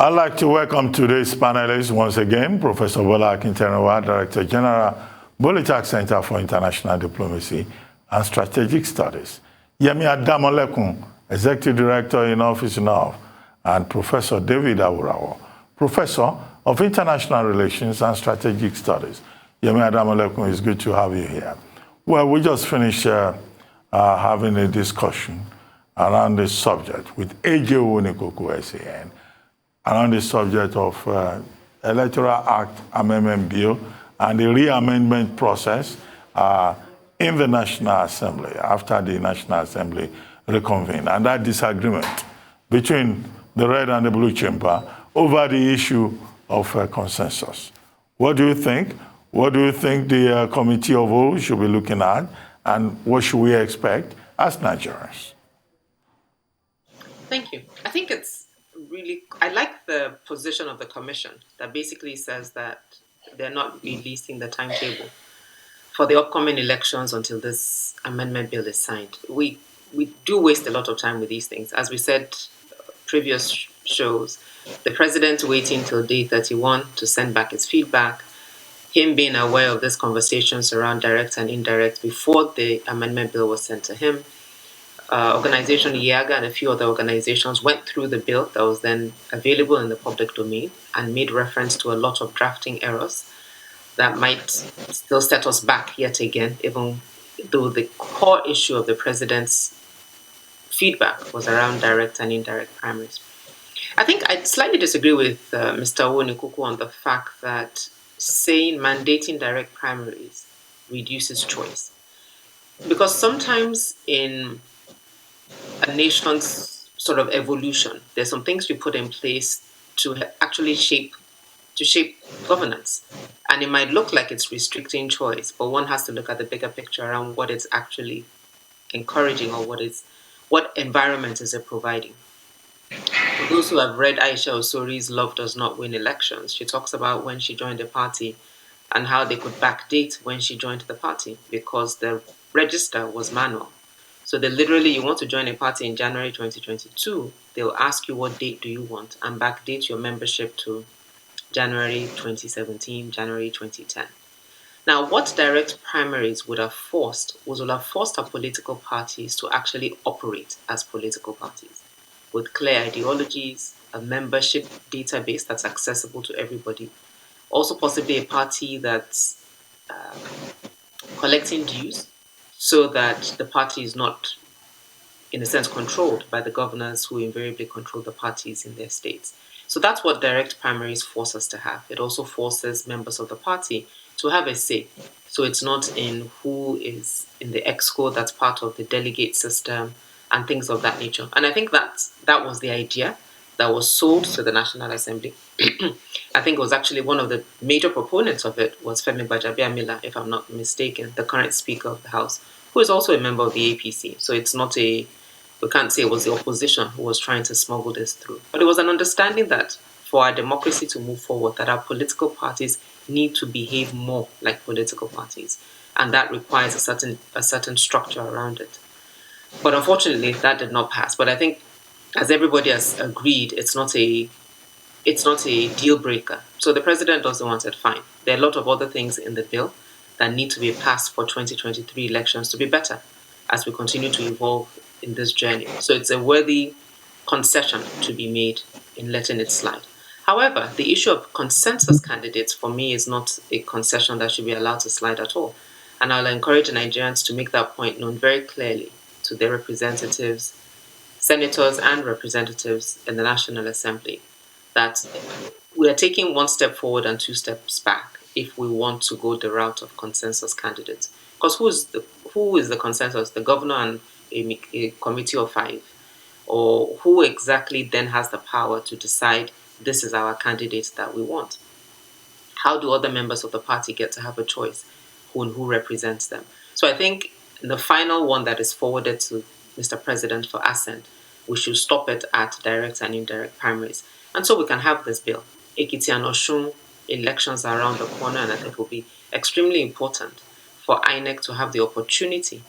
I'd like to welcome today's panelists once again, Professor Bola Akintenewa, Director General, Bolitech Center for International Diplomacy and Strategic Studies, Yemi Adamolekun, Executive Director in Office North, and Professor David Aworawo, Professor of International Relations and Strategic Studies. Yemi Adamolekun, it's good to have you here. Well, we just finished having a discussion around this subject with AJ Onikoku, SAN, around the subject of Electoral Act Amendment Bill and the re-amendment process in the National Assembly after the National Assembly reconvened, and that disagreement between the red and the blue chamber over the issue of consensus. What do you think? What do you think the Committee of Whole should be looking at, and what should we expect as Nigerians? Thank you. I think it's really, I like the position of the Commission that basically says that they're not releasing the timetable for the upcoming elections until this amendment bill is signed. We do waste a lot of time with these things. As we said previous shows, the president waiting till day 31 to send back his feedback, him being aware of these conversations around direct and indirect before the amendment bill was sent to him. Organization IAGA and a few other organizations went through the bill that was then available in the public domain and made reference to a lot of drafting errors that might still set us back yet again, even though the core issue of the president's feedback was around direct and indirect primaries. I think I slightly disagree with Mr. Onikoku on the fact that saying mandating direct primaries reduces choice. Because sometimes in a nation's sort of evolution, there's some things we put in place to actually shape governance. And it might look like it's restricting choice, but one has to look at the bigger picture around what it's actually encouraging or what environment is it providing. For those who have read Aisha Osori's Love Does Not Win Elections, she talks about when she joined the party and how they could backdate when she joined the party because the register was manual. So they literally, you want to join a party in January 2022, they'll ask you what date do you want and backdate your membership to January 2017, January 2010. Now, what direct primaries would have forced our political parties to actually operate as political parties with clear ideologies, a membership database that's accessible to everybody, also possibly a party that's collecting dues so that the party is not, in a sense, controlled by the governors who invariably control the parties in their states. So that's what direct primaries force us to have. It also forces members of the party to have a say. So it's not in who is in the EXCO that's part of the delegate system and things of that nature. And I think that was the idea that was sold to the National Assembly. I think it was actually one of the major proponents of it was Femi Gbajabiamila, if I'm not mistaken, the current Speaker of the House, who is also a member of the APC. So it's not we can't say it was the opposition who was trying to smuggle this through. But it was an understanding that for our democracy to move forward, that our political parties need to behave more like political parties. And that requires a certain structure around it. But unfortunately, that did not pass. But I think, as everybody has agreed, it's not a deal breaker. So the president doesn't want it, fine. There are a lot of other things in the bill that need to be passed for 2023 elections to be better as we continue to evolve in this journey. So it's a worthy concession to be made in letting it slide. However, the issue of consensus candidates for me is not a concession that should be allowed to slide at all. And I'll encourage Nigerians to make that point known very clearly to their representatives, senators and representatives in the National Assembly, that we are taking one step forward and two steps back if we want to go the route of consensus candidates. Because who is the consensus? The governor and a committee of 5? Or who exactly then has the power to decide this is our candidate that we want? How do other members of the party get to have a choice who represents them? So I think the final one that is forwarded to Mr. President for assent, we should stop it at direct and indirect primaries. And so we can have this bill. Ekiti and Osun elections are around the corner, and I think it will be extremely important for INEC to have the opportunity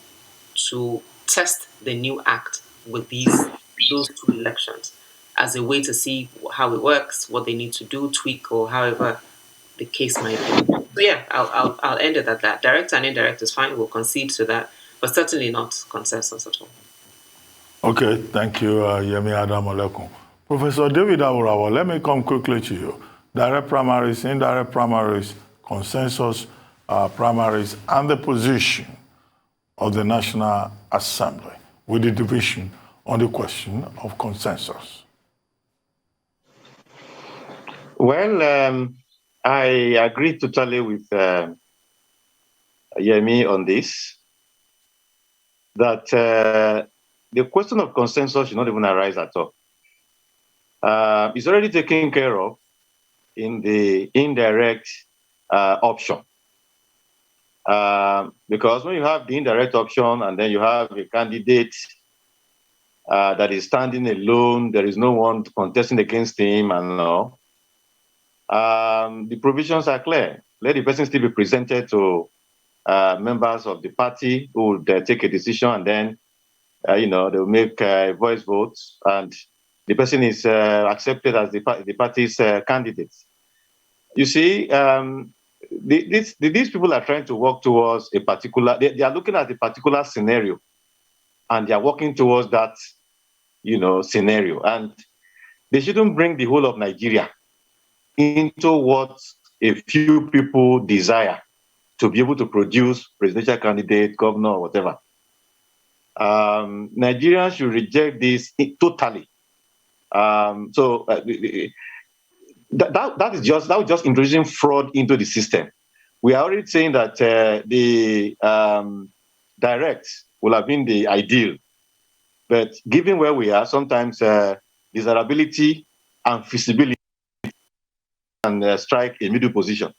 to test the new act with those two elections as a way to see how it works, what they need to do, tweak, or however the case might be. So yeah, I'll end it at that. Direct and indirect is fine. We'll concede to that, but certainly not consensus at all. Okay, thank you, Yemi Adamolekun. Professor David Aworawo, let me come quickly to you. Direct primaries, indirect primaries, consensus primaries, and the position of the National Assembly with the division on the question of consensus. Well, I agree totally with Yemi on this, that the question of consensus should not even arise at all. It's already taken care of in the indirect option. Because when you have the indirect option and then you have a candidate that is standing alone, there is no one contesting against him and all, the provisions are clear. Let the person still be presented to members of the party who would take a decision, and then they'll make voice votes, and the person is accepted as the party's candidate. You see, these people are trying to work towards a particular, they are looking at a particular scenario, and they are working towards that, scenario. And they shouldn't bring the whole of Nigeria into what a few people desire to be able to produce presidential candidate, governor, or whatever. Nigerians should reject this totally. That was just introducing fraud into the system. We are already saying that the direct will have been the ideal, but given where we are, sometimes desirability and feasibility can strike a middle position,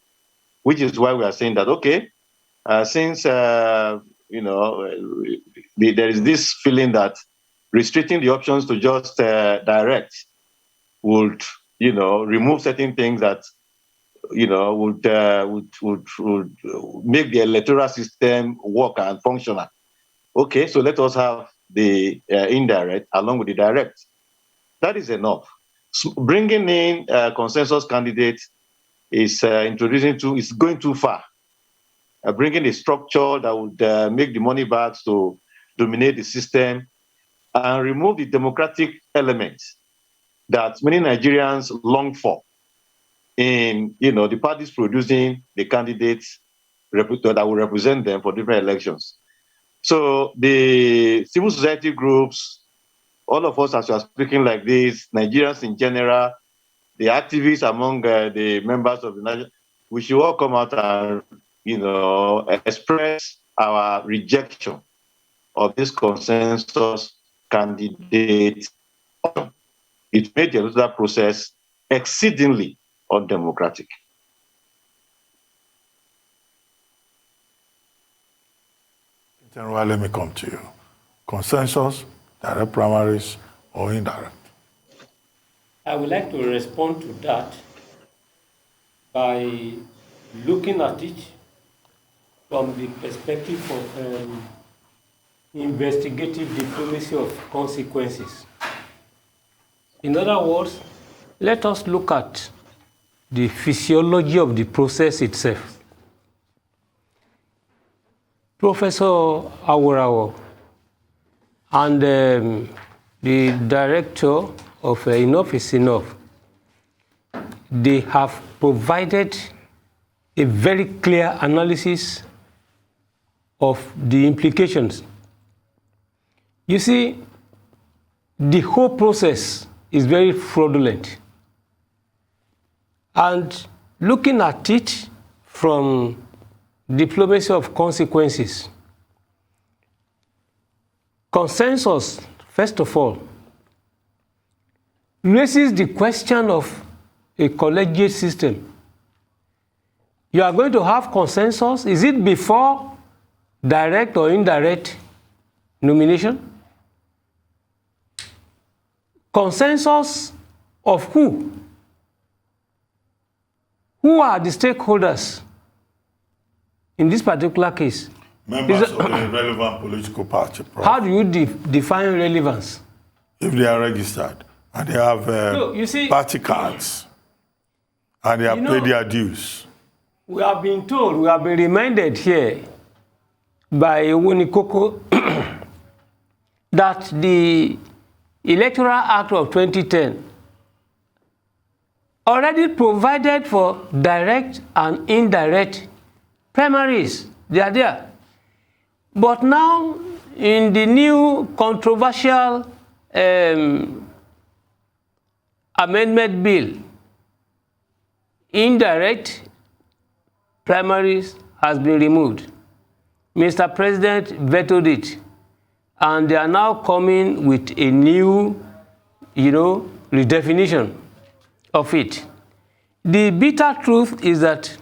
which is why we are saying that, okay, since there is this feeling that restricting the options to just direct would remove certain things that would make the electoral system work and functional. Okay, so let us have the indirect along with the direct. That is enough. Bringing in consensus candidates is is going too far. Bringing a structure that would make the money bags to dominate the system and remove the democratic elements that many Nigerians long for in the parties producing the candidates that will represent them for different elections. So the civil society groups, all of us as we are speaking like this, Nigerians in general, the activists among the members of the nation, we should all come out and express our rejection of this consensus candidate. It made the electoral process exceedingly undemocratic. Let me come to you. Consensus, direct primaries, or indirect? I would like to respond to that by looking at it from the perspective of investigative diplomacy of consequences. In other words, let us look at the physiology of the process itself. Professor Aworawo and the director of Enough is Enough, they have provided a very clear analysis of the implications. You see, the whole process is very fraudulent. And looking at it from diplomacy of consequences, consensus, first of all, raises the question of a collegiate system. You are going to have consensus. Is it before direct or indirect nomination? Consensus of who? Who are the stakeholders in this particular case? Members of the relevant political party. How do you define relevance? If they are registered And they have Look, you see, party cards. And they have paid their dues. We have been told, we have been reminded here by Wunikoko that the Electoral Act of 2010 already provided for direct and indirect primaries. They are there. But now, in the new controversial amendment bill, indirect primaries has been removed. Mr. President vetoed it, and they are now coming with a new, redefinition of it. The bitter truth is that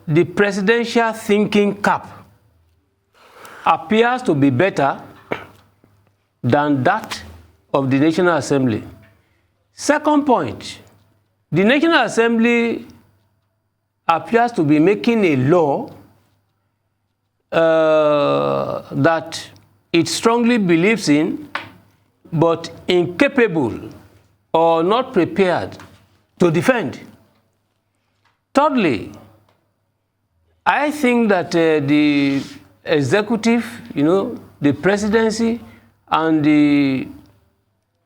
the presidential thinking cap appears to be better than that of the National Assembly. Second point, the National Assembly appears to be making a law that it strongly believes in, but incapable or not prepared to defend. Thirdly, I think that the executive, the presidency and the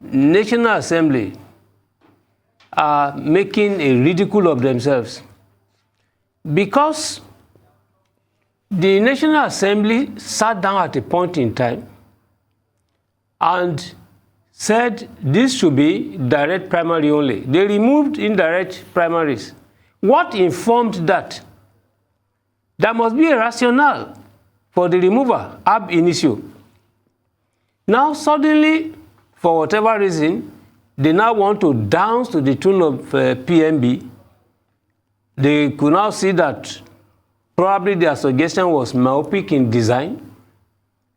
National Assembly are making a ridicule of themselves, because the National Assembly sat down at a point in time and said this should be direct primary only. They removed indirect primaries. What informed that? There must be a rationale for the removal ab initio. Now suddenly, for whatever reason, they now want to dance to the tune of PMB. They could now see that probably their suggestion was myopic in design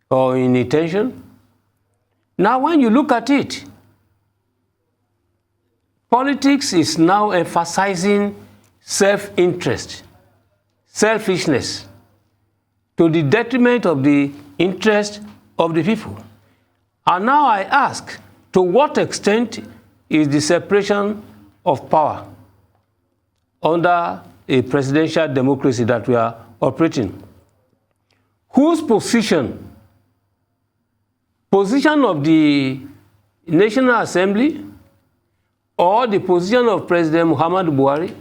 or in intention. Now when you look at it, politics is now emphasizing self-interest, selfishness, to the detriment of the interest of the people. And now I ask, to what extent is the separation of power under a presidential democracy that we are operating? Whose position of the National Assembly or the position of President Muhammadu Buhari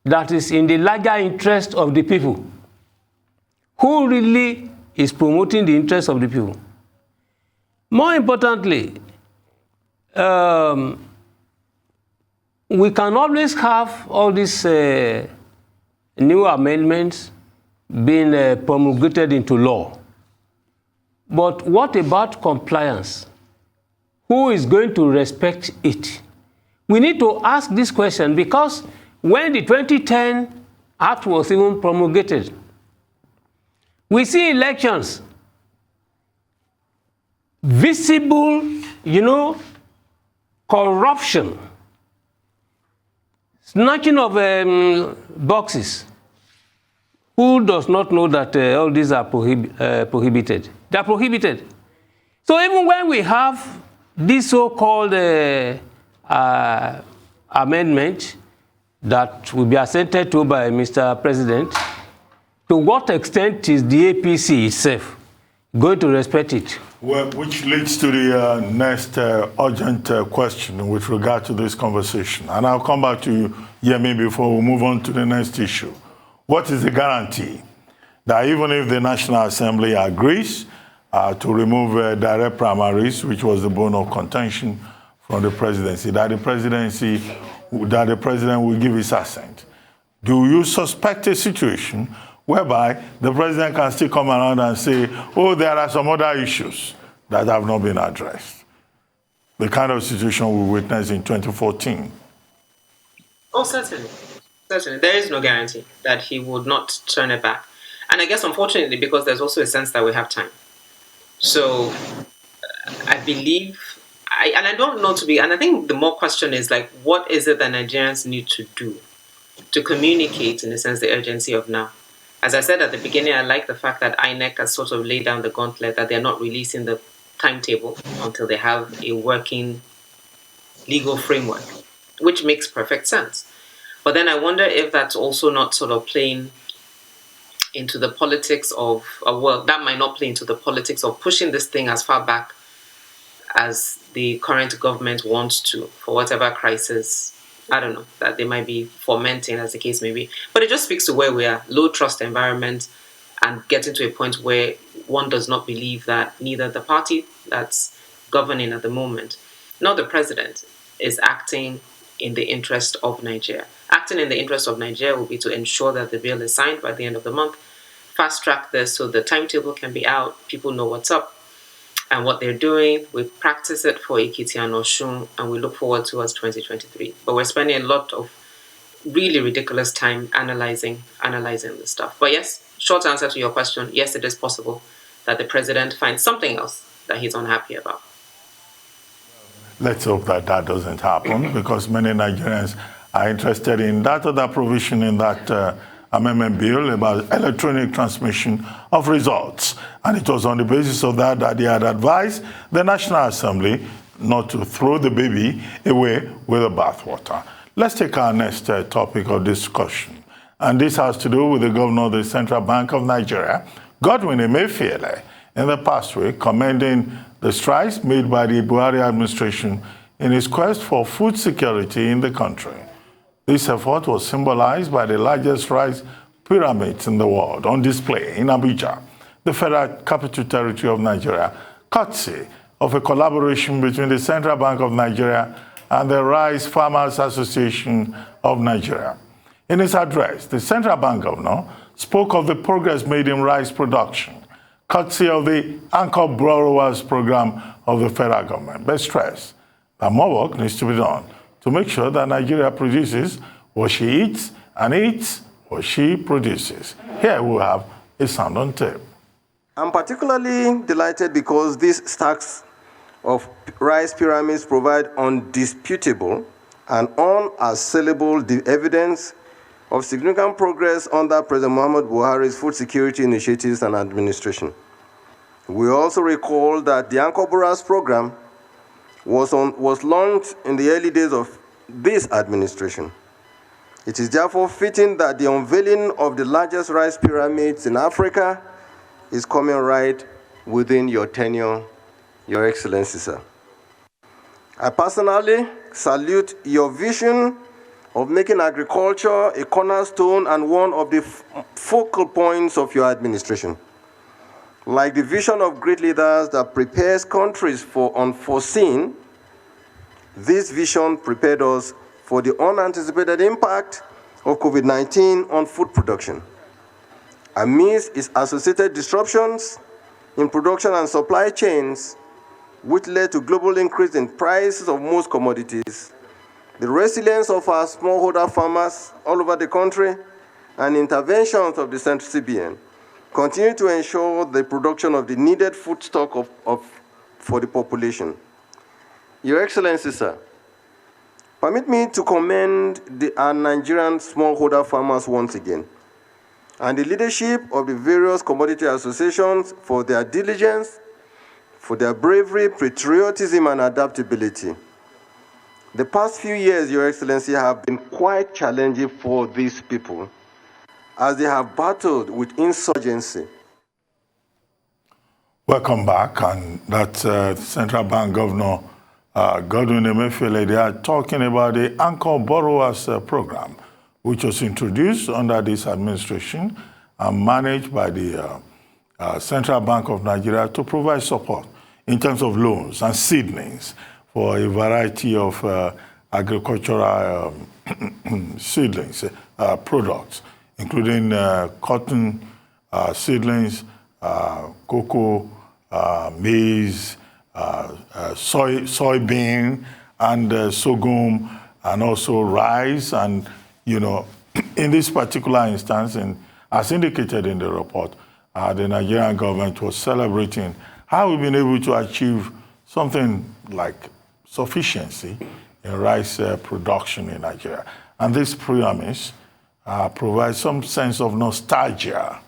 that is in the larger interest of the people? Who really is promoting the interest of the people? More importantly, we can always have all these new amendments being promulgated into law. But what about compliance? Who is going to respect it? We need to ask this question, because when the 2010 Act was even promulgated, we see elections, visible, corruption, snatching of boxes. Who does not know that all these are prohibited? They are prohibited. So even when we have this so-called amendment that will be assented to by Mr. President, to what extent is the APC itself going to respect it? Well, which leads to the next urgent question with regard to this conversation. And I'll come back to you, Yemi, before we move on to the next issue. What is the guarantee that even if the National Assembly agrees to remove direct primaries, which was the bone of contention from the presidency, that the president will give his assent? Do you suspect a situation whereby the president can still come around and say, oh, there are some other issues that have not been addressed? The kind of situation we witnessed in 2014. Oh, certainly. Certainly. There is no guarantee that he would not turn it back. And I guess, unfortunately, because there's also a sense that we have time. So I believe, and I don't know and I think the more question is, like, what is it that Nigerians need to do to communicate, in a sense, the urgency of now? As I said at the beginning, I like the fact that INEC has sort of laid down the gauntlet, that they're not releasing the timetable until they have a working legal framework, which makes perfect sense. But then I wonder if that's also not sort of playing into the politics of, well, that might not play into the politics of pushing this thing as far back as the current government wants to, for whatever crisis, I don't know, that they might be fomenting, as the case may be. But it just speaks to where we are, low trust environment, and getting to a point where one does not believe that neither the party that's governing at the moment, nor the president, is acting in the interest of Nigeria. Acting in the interest of Nigeria will be to ensure that the bill is signed by the end of the month, fast track this so the timetable can be out, people know what's up and what they're doing. We practice it for Ekiti and Osun, and we look forward towards 2023. But we're spending a lot of really ridiculous time analyzing this stuff. But yes, short answer to your question, yes, it is possible that the president finds something else that he's unhappy about. Let's hope that that doesn't happen, because many Nigerians are interested in that other provision in that amendment bill about electronic transmission of results. And it was on the basis of that that they had advised the National Assembly not to throw the baby away with the bathwater. Let's take our next topic of discussion. And this has to do with the governor of the Central Bank of Nigeria, Godwin Emefiele, in the past week, commending the strides made by the Buhari administration in its quest for food security in the country. This effort was symbolized by the largest rice pyramids in the world on display in Abuja, the federal capital territory of Nigeria, courtesy of a collaboration between the Central Bank of Nigeria and the Rice Farmers Association of Nigeria. In his address, the Central Bank governor spoke of the progress made in rice production, courtesy of the Anchor Borrowers Program of the federal government, but stressed that more work needs to be done to make sure that Nigeria produces what she eats and eats what she produces. Here we have a sound on tape. I'm particularly delighted because these stacks of rice pyramids provide undisputable and unassailable evidence of significant progress under President Muhammad Buhari's food security initiatives and administration. We also recall that the Anchor Borrowers Program was launched in the early days of this administration. It is therefore fitting that the unveiling of the largest rice pyramids in Africa is coming right within your tenure, Your Excellency, sir. I personally salute your vision of making agriculture a cornerstone and one of the focal points of your administration. Like the vision of great leaders that prepares countries for unforeseen, this vision prepared us for the unanticipated impact of COVID-19 on food production. Amidst its associated disruptions in production and supply chains, which led to global increase in prices of most commodities, the resilience of our smallholder farmers all over the country and interventions of the Central CBN continue to ensure the production of the needed food stock for the population. Your Excellency, sir, permit me to commend our Nigerian smallholder farmers once again, and the leadership of the various commodity associations for their diligence, for their bravery, patriotism, and adaptability. The past few years, Your Excellency, have been quite challenging for these people as they have battled with insurgency. Welcome back. And that's Central Bank Governor Godwin Emefiele. They are talking about the Anchor Borrowers Program, which was introduced under this administration and managed by the Central Bank of Nigeria to provide support in terms of loans and seedlings for a variety of agricultural seedlings, products, including cotton seedlings, cocoa, maize, soybean, and sorghum, and also rice. And, you know, in this particular instance, as indicated in the report, the Nigerian government was celebrating how we've been able to achieve something like sufficiency in rice production in Nigeria. And these pyramids provide some sense of nostalgia,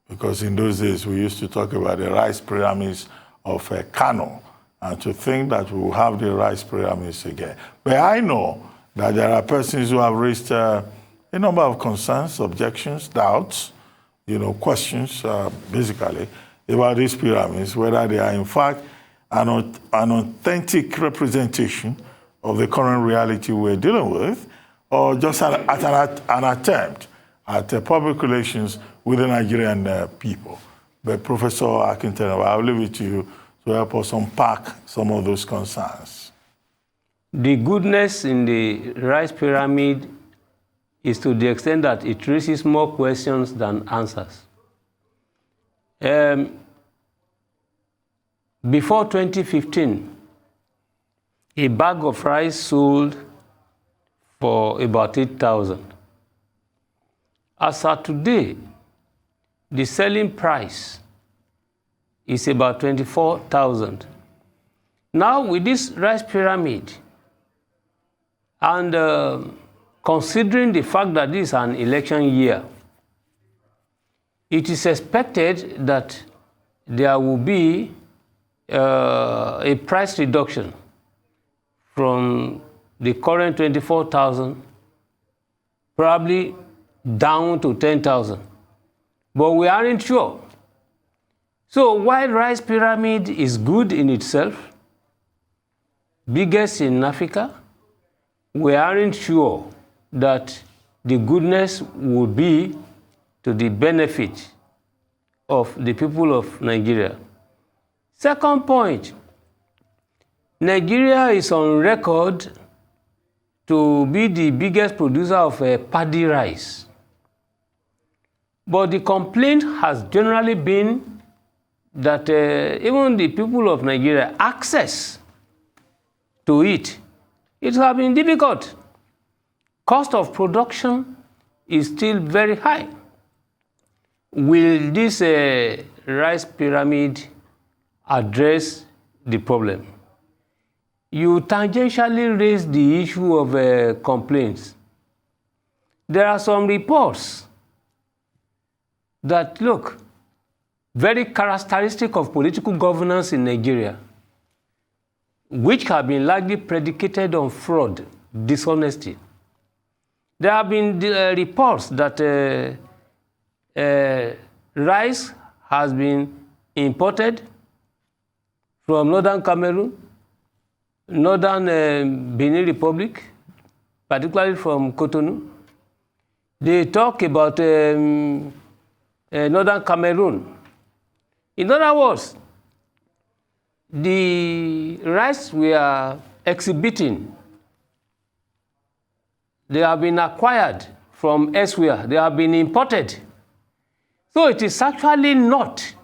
because in those days we used to talk about the rice pyramids of Kano, and to think that we will have the rice pyramids again. But I know that there are persons who have raised a number of concerns, objections, doubts, questions, basically, about these pyramids, whether they are in fact an authentic representation of the current reality we're dealing with, or just an attempt at public relations with the Nigerian people. But Professor Akintola, I'll leave it to you to help us unpack some of those concerns. The goodness in the rice pyramid is to the extent that it raises more questions than answers. Before 2015, a bag of rice sold for about 8,000. As of today, the selling price is about 24,000. Now, with this rice pyramid, and considering the fact that this is an election year, it is expected that there will be a price reduction from the current 24,000, probably down to 10,000. But we aren't sure. So while rice pyramid is good in itself, biggest in Africa, we aren't sure that the goodness would be to the benefit of the people of Nigeria. Second point, Nigeria is on record to be the biggest producer of paddy rice. But the complaint has generally been that even the people of Nigeria, access to it has been difficult. Cost of production is still very high. Will this rice pyramid address the problem? You tangentially raised the issue of complaints. There are some reports that, look, very characteristic of political governance in Nigeria, which have been largely predicated on fraud, dishonesty. There have been reports that rice has been imported from northern Cameroon, northern Benin Republic, particularly from Cotonou. They talk about northern Cameroon. In other words, the rice we are exhibiting, they have been acquired from elsewhere. They have been imported. So it is actually not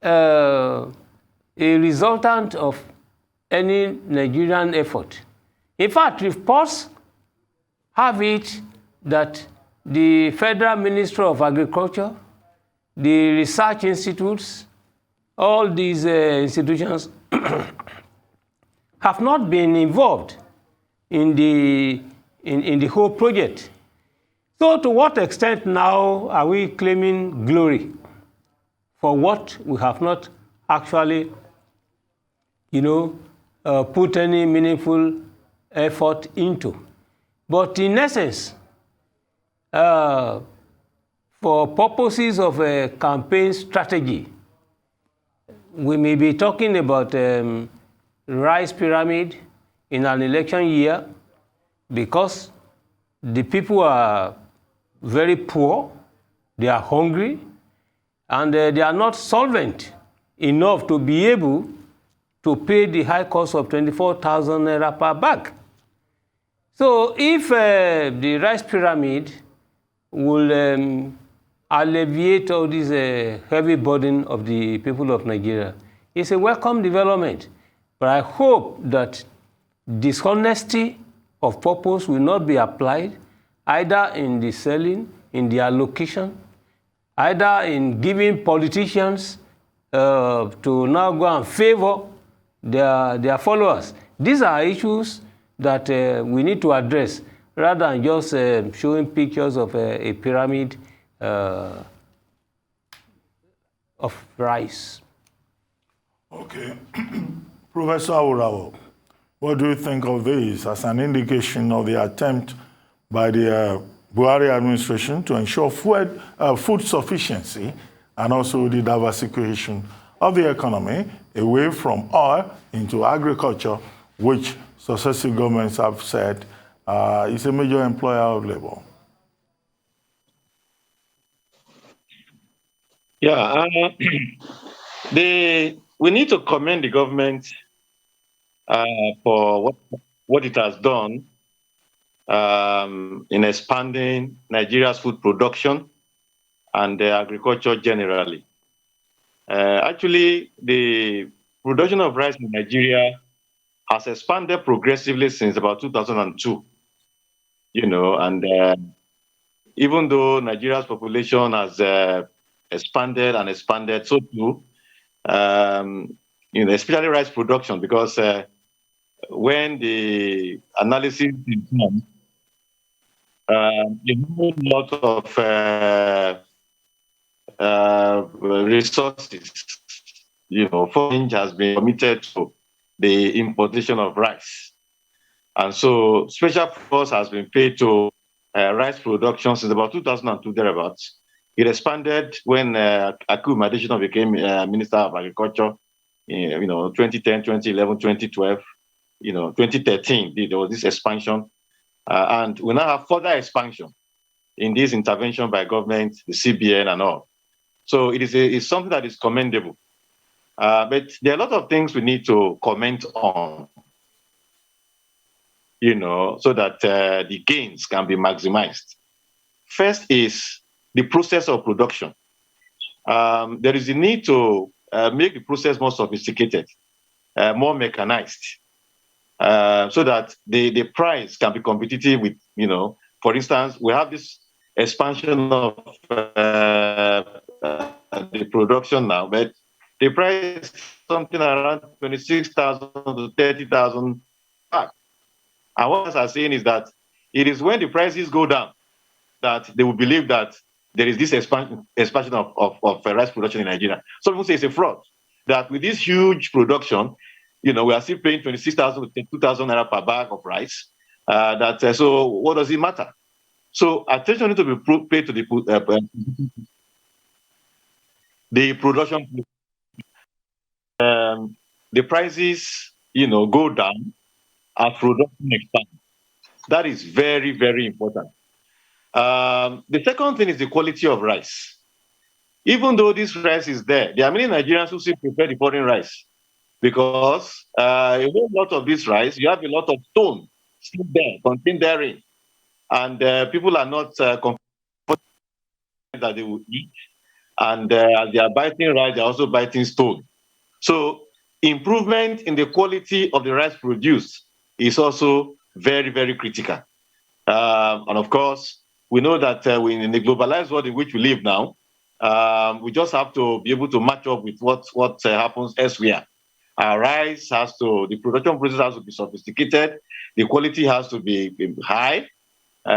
a resultant of any Nigerian effort. In fact, reports have it that the Federal Ministry of Agriculture, the research institutes, all these institutions have not been involved in the whole project. So to what extent now are we claiming glory for what we have not actually, put any meaningful effort into? But in essence, for purposes of a campaign strategy, we may be talking about rice pyramid in an election year because the people are very poor, they are hungry, and they are not solvent enough to be able to pay the high cost of 24,000 naira per bag. So if the rice pyramid will alleviate all this heavy burden of the people of Nigeria, it's a welcome development. But I hope that dishonesty of purpose will not be applied either in the selling, in the allocation, either in giving politicians to now go and favor their followers. These are issues that we need to address rather than just showing pictures of a pyramid of rice. Okay. Professor Aworawo, what do you think of this as an indication of the attempt by the Buhari administration to ensure food sufficiency and also the diversification of the economy away from oil into agriculture, which successive governments have said is a major employer of labor? Yeah, we need to commend the government for what it has done in expanding Nigeria's food production and agriculture generally. Actually, the production of rice in Nigeria has expanded progressively since about 2002, and even though Nigeria's population has expanded and expanded, so too, especially rice production, because when the analysis is done, a whole lot of resources, funding has been committed to the importation of rice. And so special focus has been paid to rice production since about 2002 thereabouts. It expanded when Aku Madeshino became Minister of Agriculture, 2010, 2011, 2012, 2013, there was this expansion. And we now have further expansion in this intervention by government, the CBN and all. So it's something that is commendable. But there are a lot of things we need to comment on, so that the gains can be maximized. First is the process of production. There is a need to make the process more sophisticated, more mechanized, so that the price can be competitive with, for instance, we have this expansion of the production now, but the price is something around 26,000 to 30,000. And what I'm saying is that it is when the prices go down that they will believe that there is this expansion of rice production in Nigeria. Some people say it's a fraud, that with this huge production, we are still paying 26,000 to 32,000 naira per bag of rice. So what does it matter? So attention needs to be paid to the production. The prices, go down as production expands. That is very, very important. The second thing is the quality of rice. Even though this rice is there are many Nigerians who still prefer the foreign rice, because a whole lot of this rice, you have a lot of stone still there, contained therein. And people are not comfortable that they will eat. And as they are biting rice, they are also biting stone. So improvement in the quality of the rice produced is also very, very critical. And of course, we know that in the globalized world in which we live now, we just have to be able to match up with what happens elsewhere. Our rice the production process has to be sophisticated, the quality has to be high,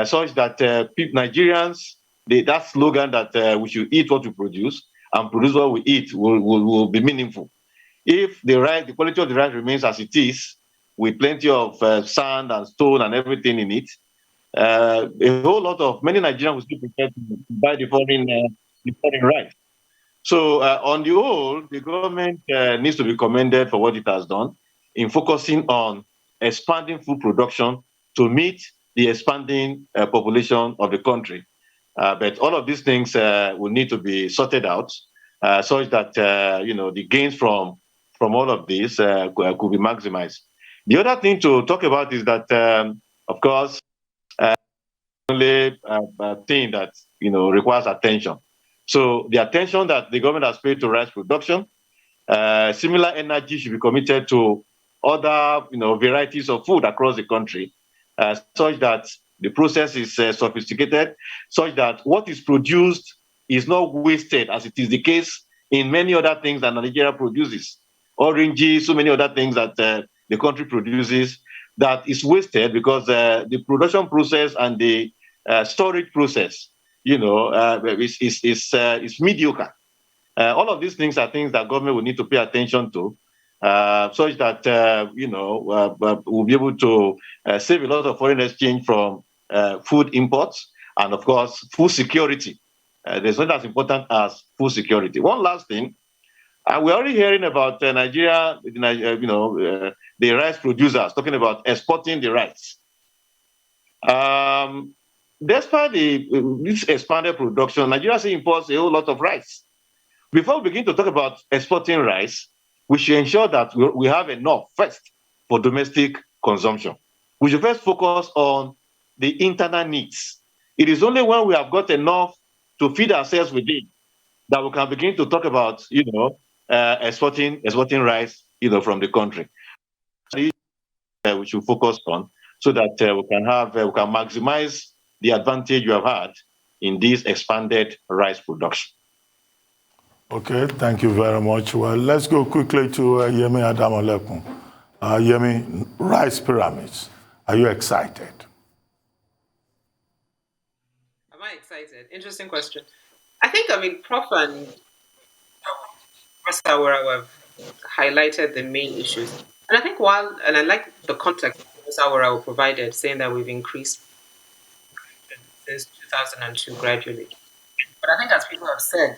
such that Nigerians, that slogan that we should eat what we produce and produce what we eat will be meaningful. If the quality of the rice remains as it is, with plenty of sand and stone and everything in it, many Nigerians will still prefer to buy the foreign rice. So on the whole, the government needs to be commended for what it has done in focusing on expanding food production to meet the expanding population of the country. But all of these things will need to be sorted out such that the gains from all of this could be maximized. The other thing to talk about is that, of course, only thing that requires attention. So the attention that the government has paid to rice production, similar energy should be committed to other varieties of food across the country, such that the process is sophisticated, such that what is produced is not wasted, as it is the case in many other things that Nigeria produces. Oranges, so many other things that the country produces that is wasted because the production process and the storage process, is mediocre. All of these things are things that government will need to pay attention to such that we'll be able to save a lot of foreign exchange from food imports and, of course, food security. There's not as important as food security. One last thing, we're already hearing about Nigeria, the rice producers talking about exporting the rice. Despite this expanded production, Nigeria still imports a whole lot of rice. Before we begin to talk about exporting rice, we should ensure that we have enough first for domestic consumption. We should first focus on the internal needs. It is only when we have got enough to feed ourselves within that we can begin to talk about, exporting rice, from the country. We should focus on so that we can maximize the advantage you have had in this expanded rice production. Okay, thank you very much. Well, let's go quickly to Yemi Adamolekun. Yemi, rice pyramids. Are you excited? Am I excited? Interesting question. I think, Prof and Professor Aworawo have highlighted the main issues. And I think and I like the context Professor Aworawo provided, saying that we've increased since 2002 gradually. But I think, as people have said,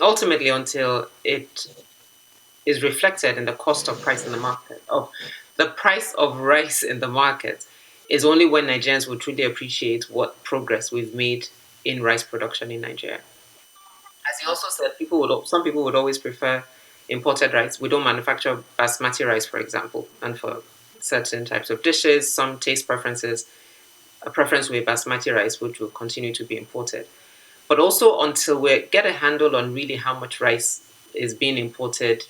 ultimately, until it is reflected in the cost of price in the market, of the price of rice in the market, is only when Nigerians will truly appreciate what progress we've made in rice production in Nigeria. As he also said, some people would always prefer imported rice. We don't manufacture basmati rice, for example, and for certain types of dishes, some taste preferences, a preference with basmati rice, which will continue to be imported. But also, until we get a handle on really how much rice is being imported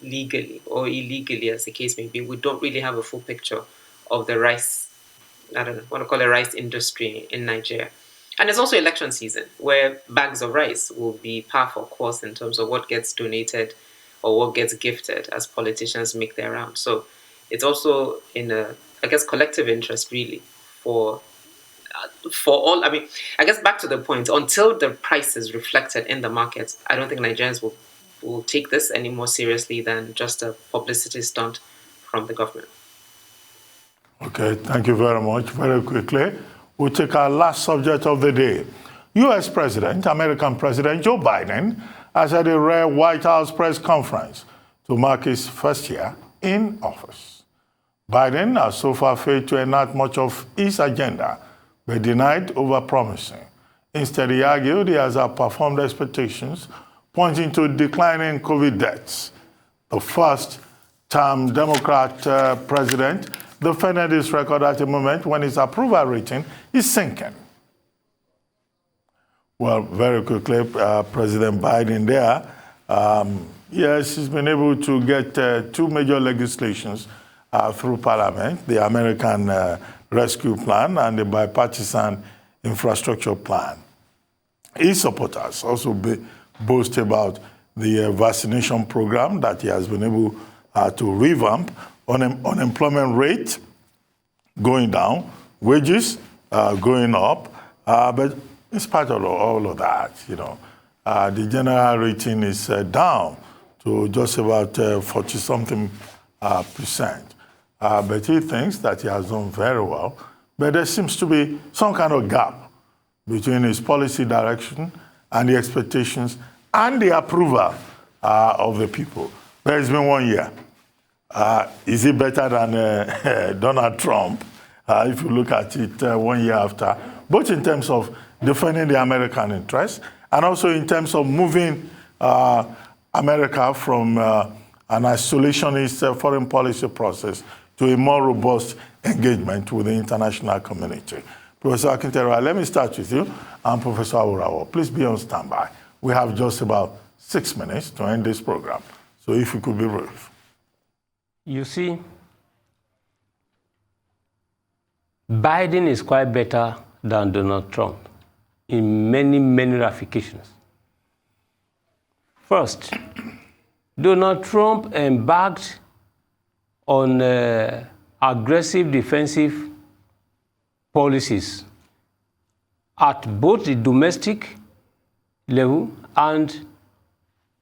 legally or illegally, as the case may be, we don't really have a full picture of the rice, rice industry in Nigeria. And it's also election season, where bags of rice will be par for course in terms of what gets donated or what gets gifted as politicians make their round. So it's also in collective interest, really, for all. I guess back to the point, until the price is reflected in the market, I don't think Nigerians will take this any more seriously than just a publicity stunt from the government. Okay, thank you very much. Very quickly, we'll take our last subject of the day. U.S. American President Joe Biden has had a rare White House press conference to mark his first year in office. Biden has so far failed to enact much of his agenda, but denied over-promising. Instead, he argued he has outperformed expectations, pointing to declining COVID deaths. The first-term Democrat president defended his record at a moment when his approval rating is sinking. Well, very quickly, President Biden there, yes, he's been able to get two major legislations through Parliament, the American Rescue Plan and the Bipartisan Infrastructure Plan. His supporters also boast about the vaccination program that he has been able to revamp, unemployment rate going down, wages going up, but in spite of all of that, the general rating is down to just about 40-something percent. But he thinks that he has done very well. But there seems to be some kind of gap between his policy direction and the expectations and the approval of the people. But it's been 1 year. Is it better than Donald Trump? If you look at it 1 year after, both in terms of defending the American interest and also in terms of moving America from an isolationist foreign policy process to a more robust engagement with the international community. Professor Akinterewa, let me start with you, and Professor Aworawo. Please be on standby. We have just about 6 minutes to end this program, so if you could be brief. You see, Biden is quite better than Donald Trump in many, many ramifications. First, Donald Trump embarked on aggressive defensive policies at both the domestic level and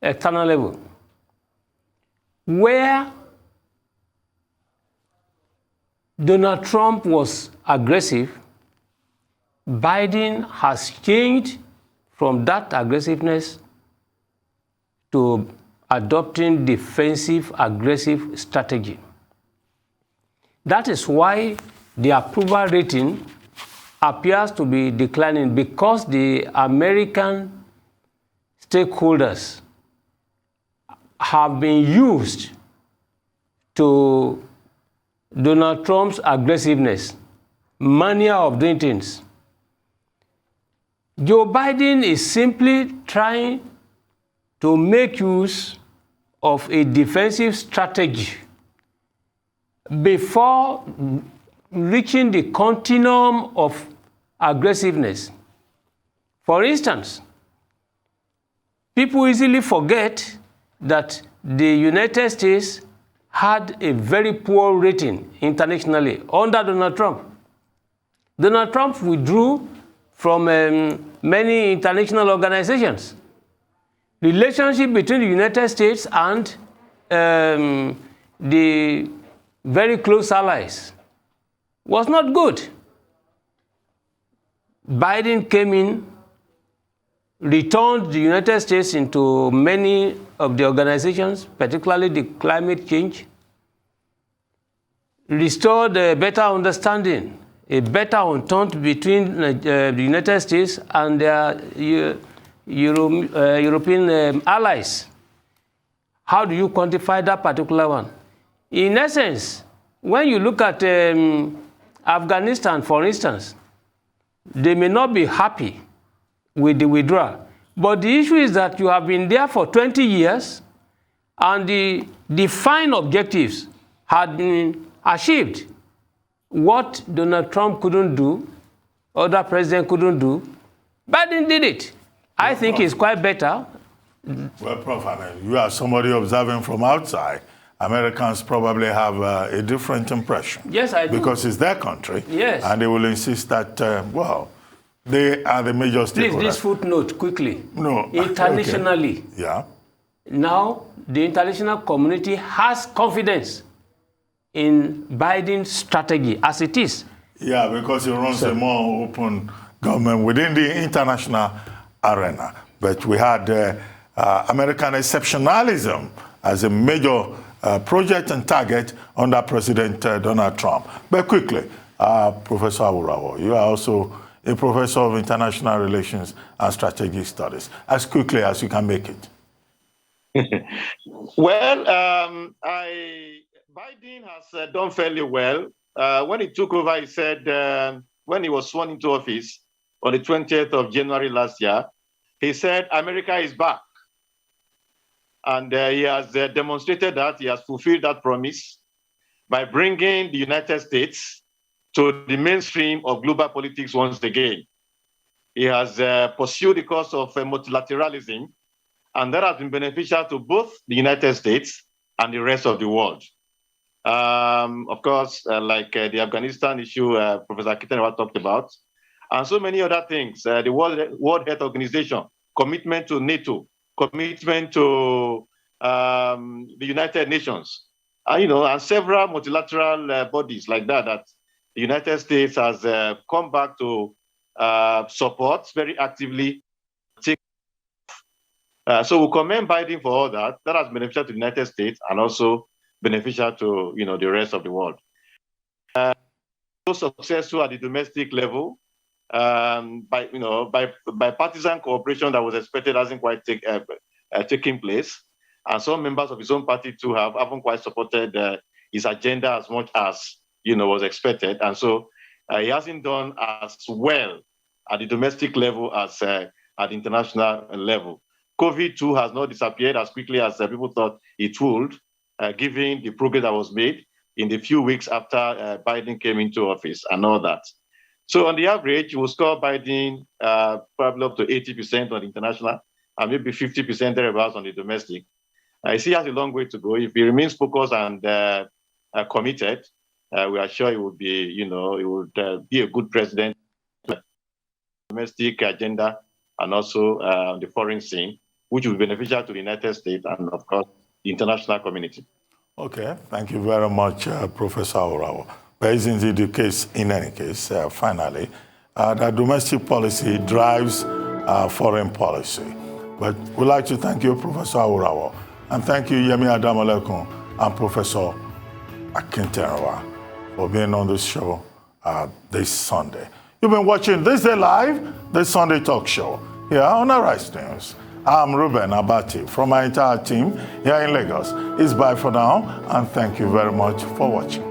external level, where Donald Trump was aggressive. Biden has changed from that aggressiveness to adopting defensive, aggressive strategy. That is why the approval rating appears to be declining, because the American stakeholders have been used to Donald Trump's aggressiveness, mania of doing things. Joe Biden is simply trying to make use of a defensive strategy before reaching the continuum of aggressiveness. For instance, people easily forget that the United States had a very poor rating internationally under Donald Trump. Donald Trump withdrew from many international organizations. Relationship between the United States and the very close allies was not good. Biden came in, returned the United States into many of the organizations, particularly the climate change, restored a better understanding, a better entente between the United States and their European allies. How do you quantify that particular one? In essence, when you look at Afghanistan, for instance, they may not be happy with the withdrawal. But the issue is that you have been there for 20 years and the defined objectives had been achieved. What Donald Trump couldn't do, other president couldn't do, Biden did it. I think it's quite better. Well, Prof, I mean, you are somebody observing from outside. Americans probably have a different impression. Yes, I do. Because it's their country. Yes. And they will insist that, well, they are the major stakeholders. Please, this footnote, quickly. No. Internationally. Okay. Yeah. Now, the international community has confidence in Biden's strategy as it is. Yeah, because it runs a more open government within the international arena. But we had American exceptionalism as a major project and target under President Donald Trump. But quickly, Professor Aworawo, you are also a professor of international relations and strategic studies. As quickly as you can make it. Well, Biden has done fairly well. When he took over, he said, when he was sworn into office on the 20th of January last year, he said, America is back. And he has demonstrated that he has fulfilled that promise by bringing the United States to the mainstream of global politics once again. He has pursued the course of multilateralism, and that has been beneficial to both the United States and the rest of the world. Of course, like the Afghanistan issue Professor Akitenwa talked about, and so many other things. The World Health Organization, commitment to NATO, commitment to the United Nations, and several multilateral bodies like that the United States has come back to support very actively. So we commend Biden for all that. That has beneficial to the United States and also beneficial to the rest of the world. So successful at the domestic level, by partisan cooperation that was expected hasn't quite taken place, and some members of his own party too haven't quite supported his agenda as much as was expected, and so he hasn't done as well at the domestic level as at the international level. COVID too has not disappeared as quickly as people thought it would, given the progress that was made in the few weeks after Biden came into office and all that. So on the average, we'll score Biden probably up to 80% on the international and maybe 50% thereabouts on the domestic. I see he has a long way to go. If he remains focused and committed, we are sure he would be, he would be a good president, domestic agenda, and also the foreign scene, which will be beneficial to the United States and, of course, the international community. Okay, thank you very much, Professor Aworawo. but isn't it the case in any case, finally, that domestic policy drives foreign policy? But we'd like to thank you, Professor Aworawo, and thank you, Yemi Adamolekun and Professor Akinterewa, for being on this show this Sunday. You've been watching THISDAY Live, the Sunday talk show, here on Arise News. I'm Ruben Abati from my entire team here in Lagos. It's bye for now, and thank you very much for watching.